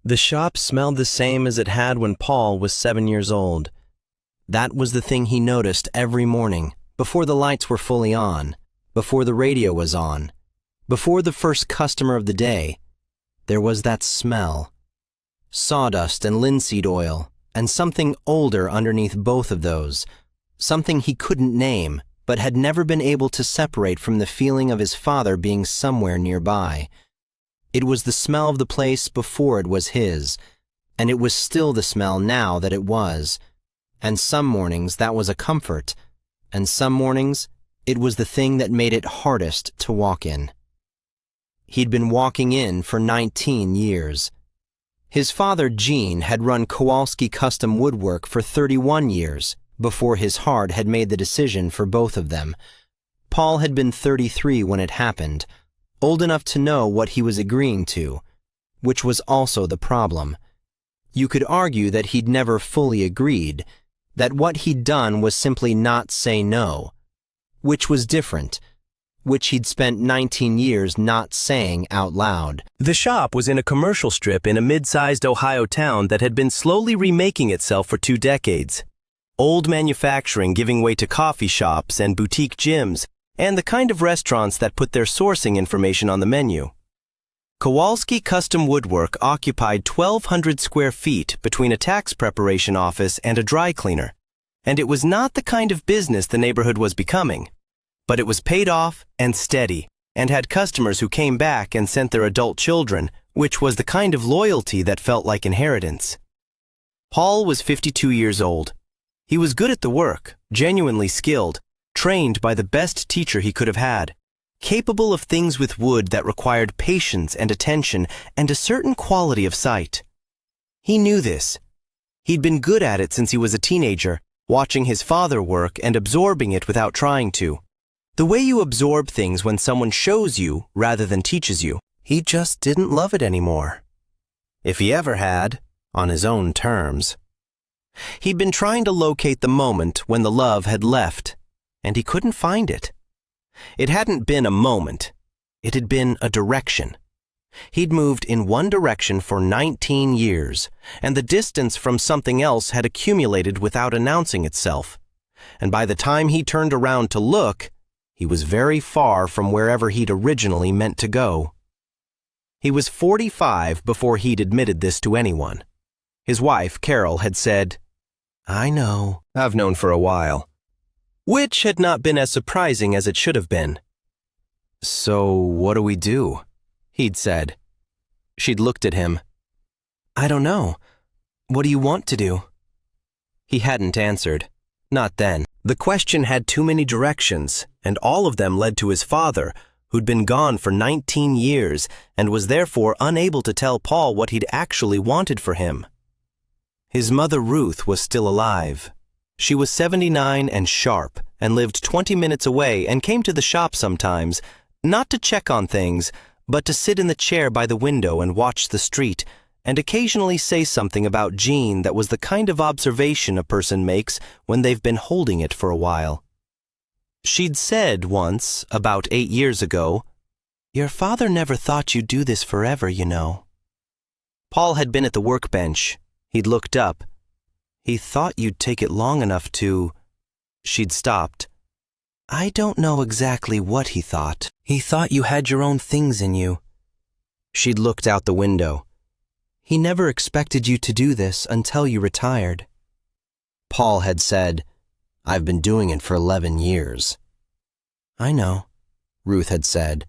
The shop smelled the same as it had when Paul was 7 years old. That was the thing he noticed every morning, before the lights were fully on, before the radio was on, before the first customer of the day. There was that smell. Sawdust and linseed oil, and something older underneath both of those, something he couldn't name, but had never been able to separate from the feeling of his father being somewhere nearby. It was the smell of the place before it was his, and it was still the smell now that it was. And some mornings that was a comfort, and some mornings it was the thing that made it hardest to walk in. He'd been walking in for 19 years. His father, Gene, had run Kowalski Custom Woodwork for 31 years before his heart had made the decision for both of them. Paul had been 33 when it happened, old enough to know what he was agreeing to, which was also the problem. You could argue that he'd never fully agreed, that what he'd done was simply not say no, which was different, which he'd spent 19 years not saying out loud. The shop was in a commercial strip in a mid-sized Ohio town that had been slowly remaking itself for 2 decades. Old manufacturing giving way to coffee shops and boutique gyms, and the kind of restaurants that put their sourcing information on the menu. Kowalski Custom Woodwork occupied 1,200 square feet between a tax preparation office and a dry cleaner, and it was not the kind of business the neighborhood was becoming. But it was paid off and steady, and had customers who came back and sent their adult children, which was the kind of loyalty that felt like inheritance. Paul was 52 years old. He was good at the work, genuinely skilled, trained by the best teacher he could have had, capable of things with wood that required patience and attention and a certain quality of sight. He knew this. He'd been good at it since he was a teenager, watching his father work and absorbing it without trying to. The way you absorb things when someone shows you rather than teaches you. He just didn't love it anymore. If he ever had, on his own terms. He'd been trying to locate the moment when the love had left, and he couldn't find it. It hadn't been a moment. It had been a direction. He'd moved in one direction for 19 years, and the distance from something else had accumulated without announcing itself. And by the time he turned around to look, he was very far from wherever he'd originally meant to go. He was 45 before he'd admitted this to anyone. His wife, Carol, had said, "I know, I've known for a while," which had not been as surprising as it should have been. "So what do we do?" he'd said. She'd looked at him. "I don't know. What do you want to do?" He hadn't answered. Not then. The question had too many directions, and all of them led to his father, who'd been gone for 19 years and was therefore unable to tell Paul what he'd actually wanted for him. His mother Ruth was still alive. She was 79 and sharp, and lived 20 minutes away and came to the shop sometimes, not to check on things, but to sit in the chair by the window and watch the street, and occasionally say something about Gene that was the kind of observation a person makes when they've been holding it for a while. She'd said once, about 8 years ago, "Your father never thought you'd do this forever, you know." Paul had been at the workbench. He'd looked up. "He thought you'd take it long enough to—" She'd stopped. "I don't know exactly what he thought. He thought you had your own things in you." She'd looked out the window. "He never expected you to do this until you retired." Paul had said, "I've been doing it for 11 years. "I know," Ruth had said.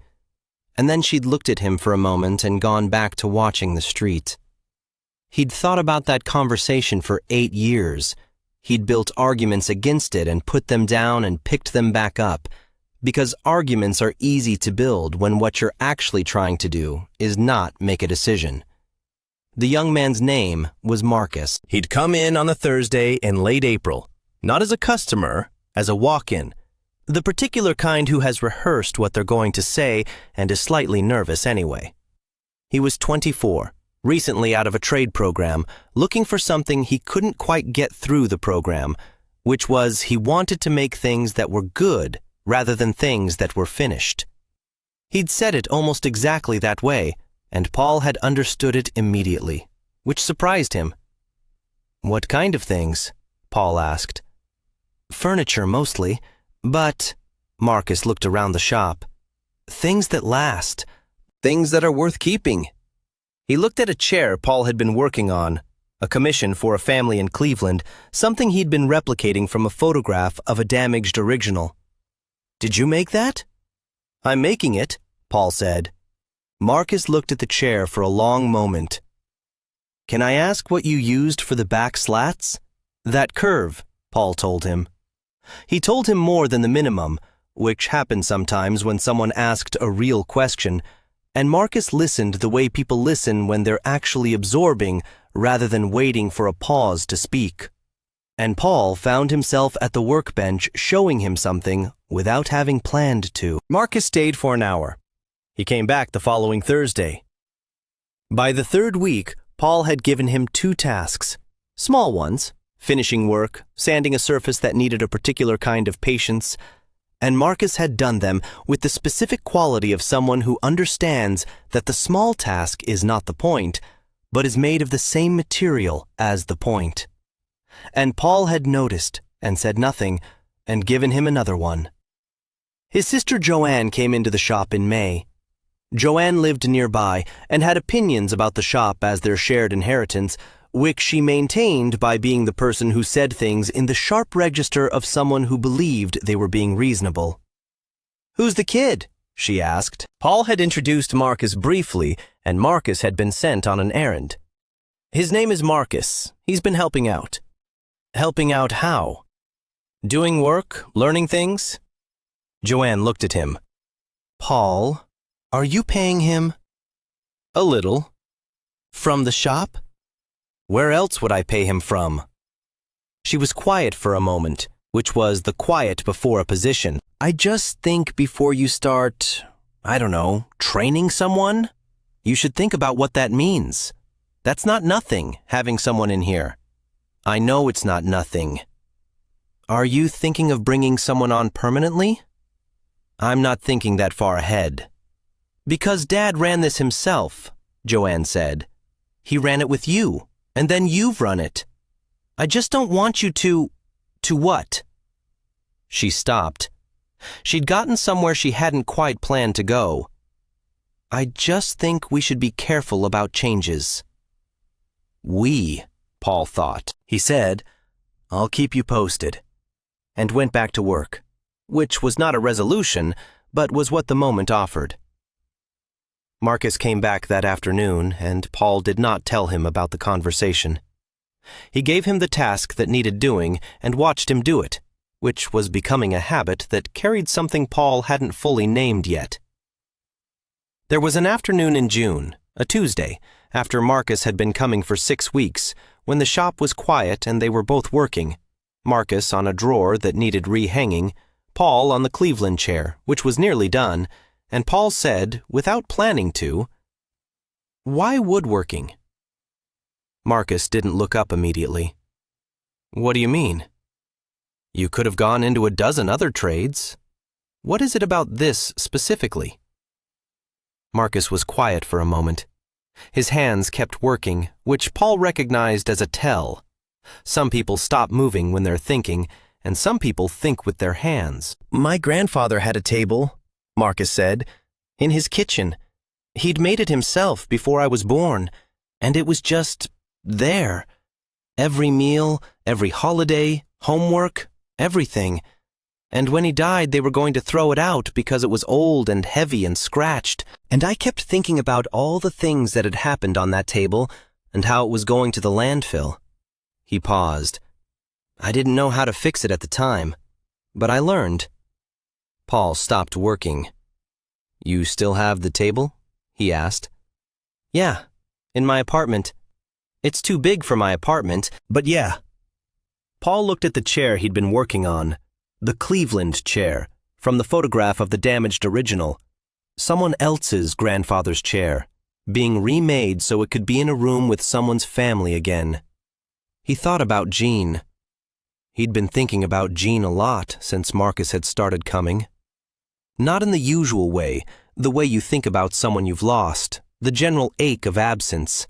And then she'd looked at him for a moment and gone back to watching the street. He'd thought about that conversation for 8 years. He'd built arguments against it and put them down and picked them back up, because arguments are easy to build when what you're actually trying to do is not make a decision. The young man's name was Marcus. He'd come in on a Thursday in late April, not as a customer, as a walk-in, the particular kind who has rehearsed what they're going to say and is slightly nervous anyway. He was 24. Recently out of a trade program, looking for something he couldn't quite get through the program, which was he wanted to make things that were good rather than things that were finished. He'd said it almost exactly that way, and Paul had understood it immediately. which surprised him. "What kind of things?" Paul asked. "Furniture mostly, but," Marcus looked around the shop, "things that last, things that are worth keeping." He looked at a chair Paul had been working on, a commission for a family in Cleveland, something he'd been replicating from a photograph of a damaged original. "Did you make that?" "I'm making it," Paul said. Marcus looked at the chair for a long moment. "Can I ask what you used for the back slats?" "That curve," Paul told him. He told him more than the minimum, which happened sometimes when someone asked a real question, and Marcus listened the way people listen when they're actually absorbing rather than waiting for a pause to speak. And Paul found himself at the workbench showing him something without having planned to. Marcus stayed for an hour. He came back the following Thursday. By the third week, Paul had given him 2 tasks, small ones, finishing work, sanding a surface that needed a particular kind of patience, and Marcus had done them with the specific quality of someone who understands that the small task is not the point, but is made of the same material as the point. And Paul had noticed and said nothing and given him another one. His sister Joanne came into the shop in May. Joanne lived nearby and had opinions about the shop as their shared inheritance, which she maintained by being the person who said things in the sharp register of someone who believed they were being reasonable. "Who's the kid?" she asked. Paul had introduced Marcus briefly, and Marcus had been sent on an errand. "His name is Marcus. He's been helping out." "Helping out how?" "Doing work, learning things." Joanne looked at him. "Paul, are you paying him?" "A little." "From the shop?" "Where else would I pay him from?" She was quiet for a moment, which was the quiet before a position. "I just think before you start, I don't know, training someone, you should think about what that means. That's not nothing, having someone in here." "I know it's not nothing." "Are you thinking of bringing someone on permanently?" "I'm not thinking that far ahead." "Because Dad ran this himself," Joanne said. "He ran it with you, and then you've run it. I just don't want you to... To what?" She stopped. She'd gotten somewhere she hadn't quite planned to go. "I just think we should be careful about changes." "We," Paul thought. He said, "I'll keep you posted," and went back to work, which was not a resolution, but was what the moment offered. Marcus came back that afternoon, and Paul did not tell him about the conversation. He gave him the task that needed doing and watched him do it, which was becoming a habit that carried something Paul hadn't fully named yet. There was an afternoon in June, a Tuesday, after Marcus had been coming for 6 weeks, when the shop was quiet and they were both working, Marcus on a drawer that needed rehanging, Paul on the Cleveland chair, which was nearly done, and Paul said, without planning to, "Why woodworking?" Marcus didn't look up immediately. "What do you mean?" "You could have gone into a dozen other trades. What is it about this specifically?" Marcus was quiet for a moment. His hands kept working, which Paul recognized as a tell. Some people stop moving when they're thinking, and some people think with their hands. "My grandfather had a table," Marcus said, "in his kitchen. He'd made it himself before I was born, and it was just there. Every meal, every holiday, homework, everything. And when he died, they were going to throw it out because it was old and heavy and scratched. And I kept thinking about all the things that had happened on that table and how it was going to the landfill." He paused. "I didn't know how to fix it at the time, but I learned." Paul stopped working. "You still have the table?" he asked. "Yeah, in my apartment. It's too big for my apartment, but yeah." Paul looked at the chair he'd been working on, the Cleveland chair, from the photograph of the damaged original, someone else's grandfather's chair, being remade so it could be in a room with someone's family again. He thought about Jean. He'd been thinking about Jean a lot since Marcus had started coming. Not in the usual way, the way you think about someone you've lost, the general ache of absence.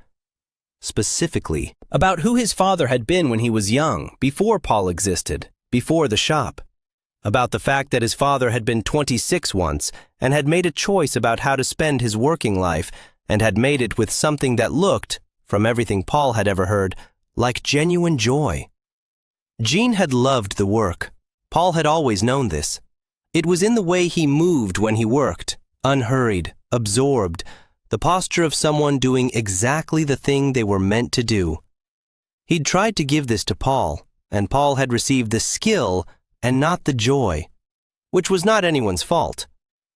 specifically, about who his father had been when he was young, before Paul existed, before the shop. About the fact that his father had been 26 once and had made a choice about how to spend his working life and had made it with something that looked, from everything Paul had ever heard, like genuine joy. Gene had loved the work. Paul had always known this. It was in the way he moved when he worked, unhurried, absorbed, the posture of someone doing exactly the thing they were meant to do. He'd tried to give this to Paul, and Paul had received the skill and not the joy, which was not anyone's fault.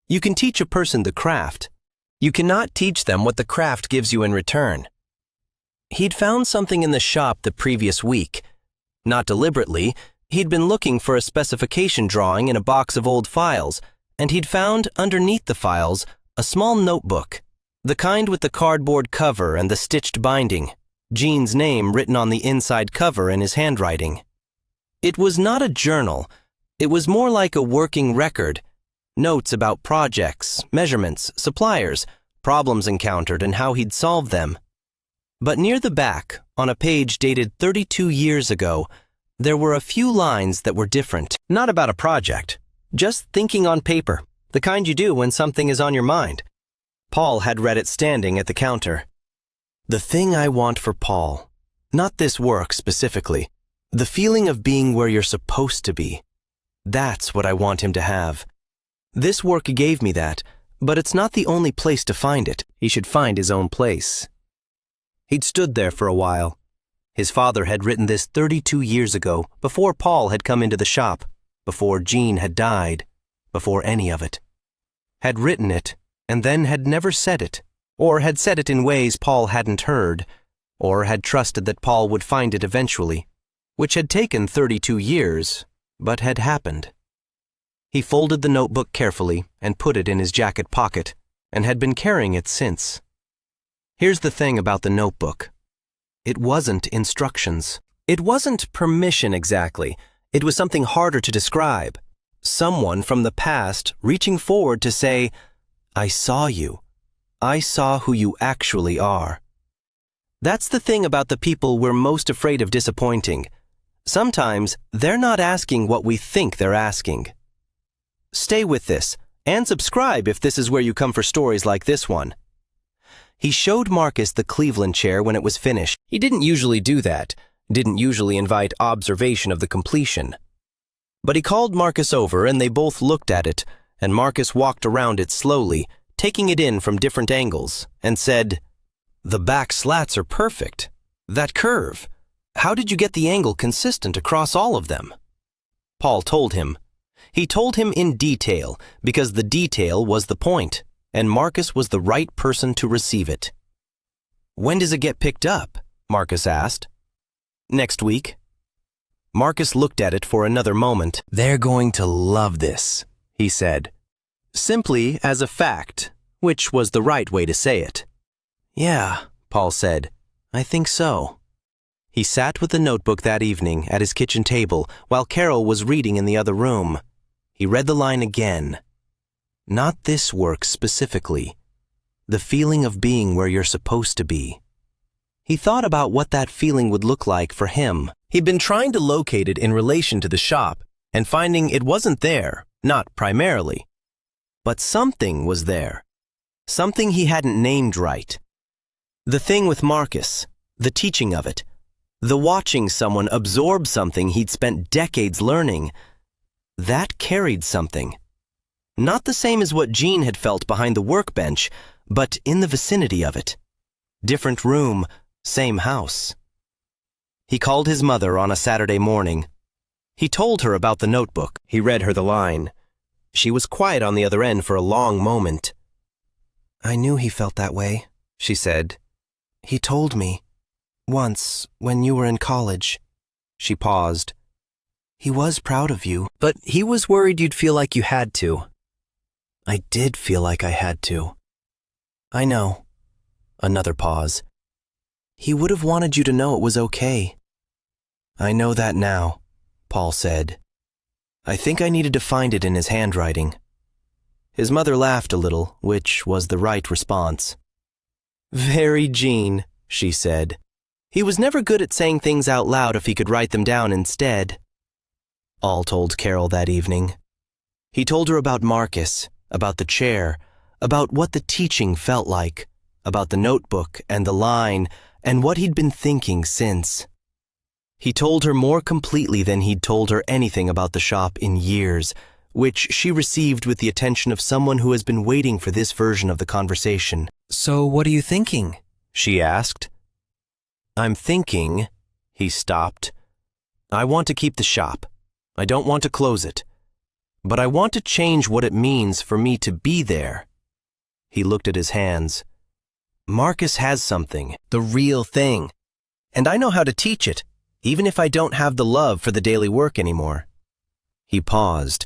You can teach a person the craft. You cannot teach them what the craft gives you in return. He'd found something in the shop the previous week. Not deliberately, he'd been looking for a specification drawing in a box of old files, and he'd found, underneath the files, a small notebook, the kind with the cardboard cover and the stitched binding, Gene's name written on the inside cover in his handwriting. It was not a journal. It was more like a working record, notes about projects, measurements, suppliers, problems encountered, and how he'd solved them. But near the back, on a page dated 32 years ago, there were a few lines that were different. Not about a project, just thinking on paper, the kind you do when something is on your mind. Paul had read it standing at the counter. The thing I want for Paul, not this work specifically, the feeling of being where you're supposed to be. That's what I want him to have. This work gave me that, but it's not the only place to find it. He should find his own place. He'd stood there for a while. His father had written this 32 years ago, before Paul had come into the shop, before Gene had died, before any of it. Had written it, and then had never said it, or had said it in ways Paul hadn't heard, or had trusted that Paul would find it eventually, which had taken 32 years, but had happened. He folded the notebook carefully and put it in his jacket pocket, and had been carrying it since. Here's the thing about the notebook. It wasn't instructions. It wasn't permission exactly. It was something harder to describe. Someone from the past reaching forward to say, I saw you. I saw who you actually are. That's the thing about the people we're most afraid of disappointing. Sometimes they're not asking what we think they're asking. Stay with this, and subscribe if this is where you come for stories like this one. He showed Marcus the Cleveland chair when it was finished. He didn't usually do that, didn't usually invite observation of the completion. But he called Marcus over and they both looked at it, and Marcus walked around it slowly, taking it in from different angles, and said, The back slats are perfect. That curve. How did you get the angle consistent across all of them? Paul told him. He told him in detail, because the detail was the point, and Marcus was the right person to receive it. When does it get picked up? Marcus asked. Next week. Marcus looked at it for another moment. They're going to love this, he said. Simply as a fact, which was the right way to say it. Yeah, Paul said. I think so. He sat with the notebook that evening at his kitchen table while Carol was reading in the other room. He read the line again. Not this work specifically. The feeling of being where you're supposed to be. He thought about what that feeling would look like for him. He'd been trying to locate it in relation to the shop and finding it wasn't there, not primarily. But something was there. Something he hadn't named right. The thing with Marcus, the teaching of it, the watching someone absorb something he'd spent decades learning, that carried something. Not the same as what Gene had felt behind the workbench, but in the vicinity of it. Different room, same house. He called his mother on a Saturday morning. He told her about the notebook. He read her the line. She was quiet on the other end for a long moment. I knew he felt that way, she said. He told me. Once, when you were in college. She paused. He was proud of you. But he was worried you'd feel like you had to. I did feel like I had to. I know. Another pause. He would have wanted you to know it was okay. I know that now, Paul said. I think I needed to find it in his handwriting. His mother laughed a little, which was the right response. Very Gene, she said. He was never good at saying things out loud if he could write them down instead. All told Carol that evening. He told her about Marcus, about the chair, about what the teaching felt like, about the notebook and the line, and what he'd been thinking since. He told her more completely than he'd told her anything about the shop in years, which she received with the attention of someone who has been waiting for this version of the conversation. "So what are you thinking?" she asked. "I'm thinking," he stopped. "I want to keep the shop. I don't want to close it. But I want to change what it means for me to be there." He looked at his hands. "Marcus has something, the real thing. And I know how to teach it, even if I don't have the love for the daily work anymore." He paused.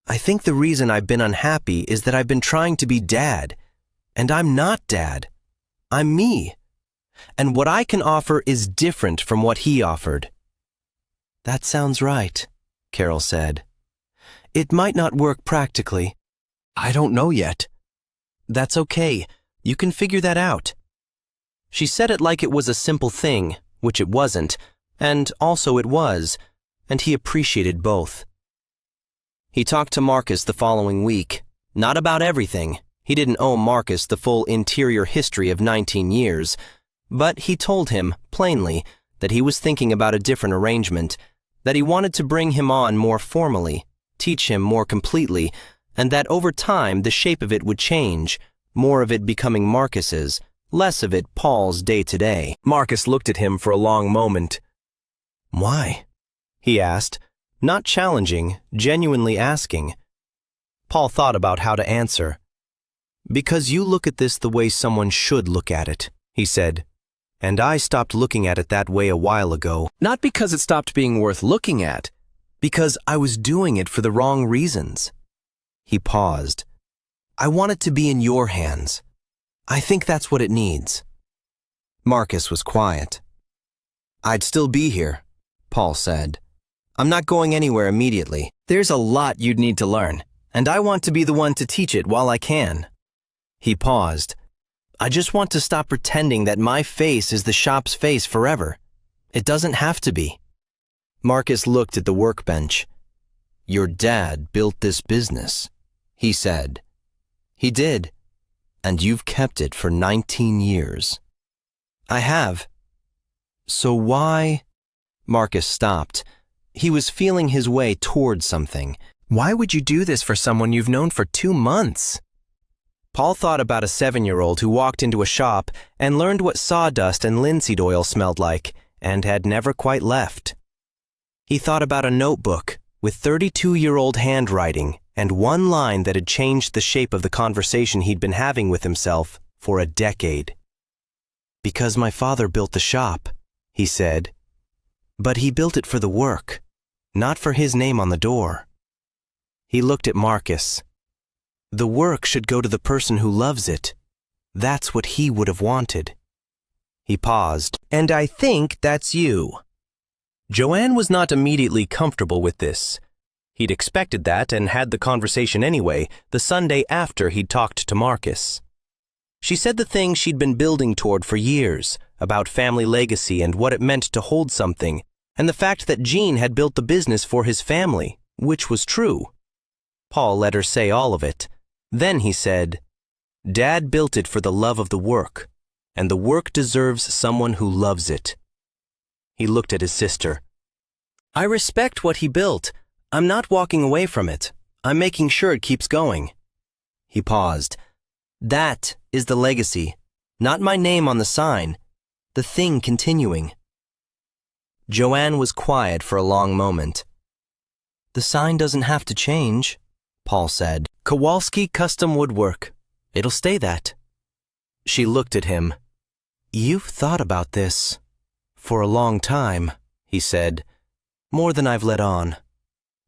"I think the reason I've been unhappy is that I've been trying to be Dad. And I'm not Dad. I'm me. And what I can offer is different from what he offered." "That sounds right," Carol said. "It might not work practically. I don't know yet." "That's okay. You can figure that out." She said it like it was a simple thing, which it wasn't, and also it was, and he appreciated both. He talked to Marcus the following week. Not about everything. He didn't owe Marcus the full interior history of 19 years, but he told him, plainly, that he was thinking about a different arrangement, that he wanted to bring him on more formally, teach him more completely, and that over time the shape of it would change, more of it becoming Marcus's, less of it Paul's day-to-day. Marcus looked at him for a long moment. "Why?" he asked, not challenging, genuinely asking. Paul thought about how to answer. "Because you look at this the way someone should look at it," he said. "And I stopped looking at it that way a while ago. Not because it stopped being worth looking at, because I was doing it for the wrong reasons." He paused. "I want it to be in your hands. I think that's what it needs." Marcus was quiet. "I'd still be here," Paul said. "I'm not going anywhere immediately. There's a lot you'd need to learn, and I want to be the one to teach it while I can." He paused. "I just want to stop pretending that my face is the shop's face forever. It doesn't have to be." Marcus looked at the workbench. "Your dad built this business," he said. "He did. And you've kept it for 19 years. "I have." "So why?" Marcus stopped. He was feeling his way toward something. "Why would you do this for someone you've known for 2 months? Paul thought about a 7-year-old who walked into a shop and learned what sawdust and linseed oil smelled like and had never quite left. He thought about a notebook with 32-year-old handwriting and one line that had changed the shape of the conversation he'd been having with himself for a decade. "Because my father built the shop," he said. "But he built it for the work, not for his name on the door." He looked at Marcus. "The work should go to the person who loves it. That's what he would have wanted." He paused. "And I think that's you." Joanne was not immediately comfortable with this. He'd expected that and had the conversation anyway, the Sunday after he'd talked to Marcus. She said the thing she'd been building toward for years, about family legacy and what it meant to hold something, and the fact that Gene had built the business for his family, which was true. Paul let her say all of it. Then he said, "Dad built it for the love of the work, and the work deserves someone who loves it." He looked at his sister. "I respect what he built. I'm not walking away from it. I'm making sure it keeps going." He paused. "That is the legacy, not my name on the sign, the thing continuing." Joanne was quiet for a long moment. "The sign doesn't have to change," Paul said. "Kowalski Custom Woodwork. It'll stay that." She looked at him. "You've thought about this for a long time," he said. "More than I've let on."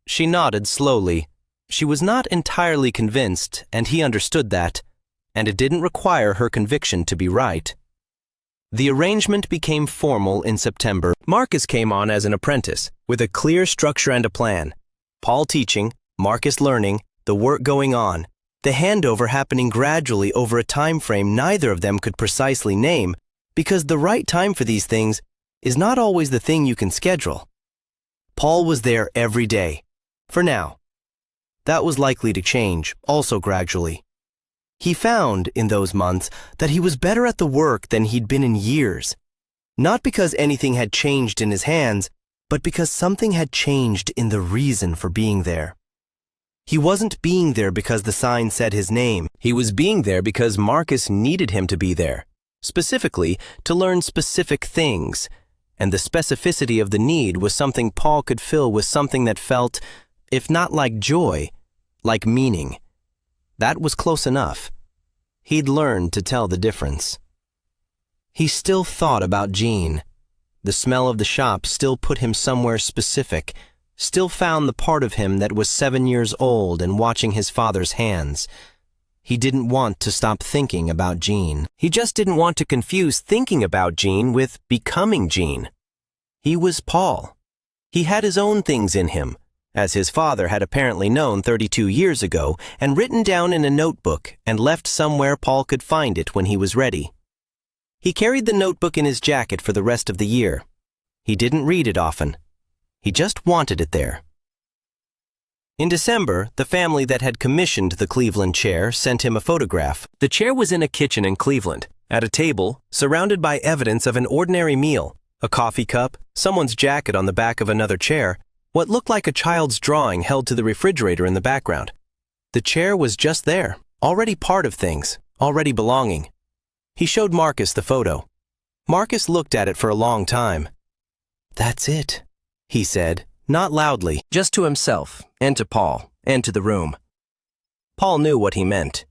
She nodded slowly. She was not entirely convinced, and he understood that, and it didn't require her conviction to be right. The arrangement became formal in September. Marcus came on as an apprentice, with a clear structure and a plan. Paul teaching, Marcus learning, the work going on, the handover happening gradually over a time frame neither of them could precisely name, Because the right time for these things is not always the thing you can schedule. Paul was there every day. For now. That was likely to change, also gradually. He found, in those months, that he was better at the work than he'd been in years. Not because anything had changed in his hands, but because something had changed in the reason for being there. He wasn't being there because the sign said his name. He was being there because Marcus needed him to be there, specifically to learn specific things, and the specificity of the need was something Paul could fill with something that felt, if not like joy, like meaning. That was close enough. He'd learned to tell the difference. He still thought about Jean. The smell of the shop still put him somewhere specific, still found the part of him that was 7 years old and watching his father's hands. He didn't want to stop thinking about Jean. He just didn't want to confuse thinking about Jean with becoming Jean. He was Paul. He had his own things in him, as his father had apparently known 32 years ago and written down in a notebook and left somewhere Paul could find it when he was ready. He carried the notebook in his jacket for the rest of the year. He didn't read it often. He just wanted it there. In December, the family that had commissioned the Cleveland chair sent him a photograph. The chair was in a kitchen in Cleveland, at a table, surrounded by evidence of an ordinary meal, a coffee cup, someone's jacket on the back of another chair, what looked like a child's drawing held to the refrigerator in the background. The chair was just there, already part of things, already belonging. He showed Marcus the photo. Marcus looked at it for a long time. "That's it," he said, not loudly, just to himself, and to Paul, and to the room. Paul knew what he meant.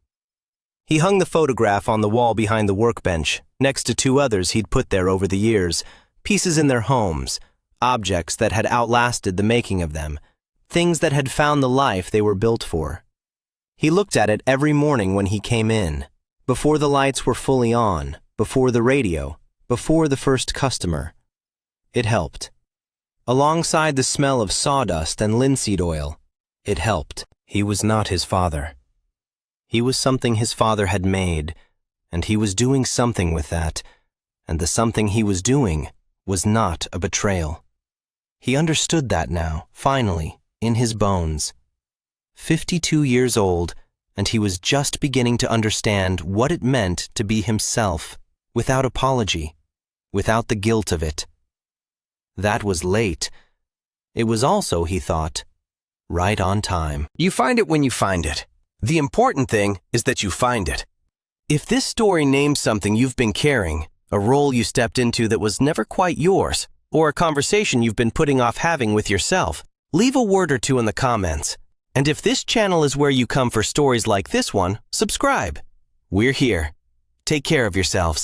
He hung the photograph on the wall behind the workbench, next to 2 others he'd put there over the years, pieces in their homes, objects that had outlasted the making of them, things that had found the life they were built for. He looked at it every morning when he came in, before the lights were fully on, before the radio, before the first customer. It helped. Alongside the smell of sawdust and linseed oil, it helped. He was not his father. He was something his father had made, and he was doing something with that, and the something he was doing was not a betrayal. He understood that now, finally, in his bones. 52 years old, and he was just beginning to understand what it meant to be himself, without apology, without the guilt of it. That was late. It was also, he thought, right on time. You find it when you find it. The important thing is that you find it. If this story names something you've been carrying, a role you stepped into that was never quite yours, or a conversation you've been putting off having with yourself, leave a word or 2 in the comments. And if this channel is where you come for stories like this one, subscribe. We're here. Take care of yourselves.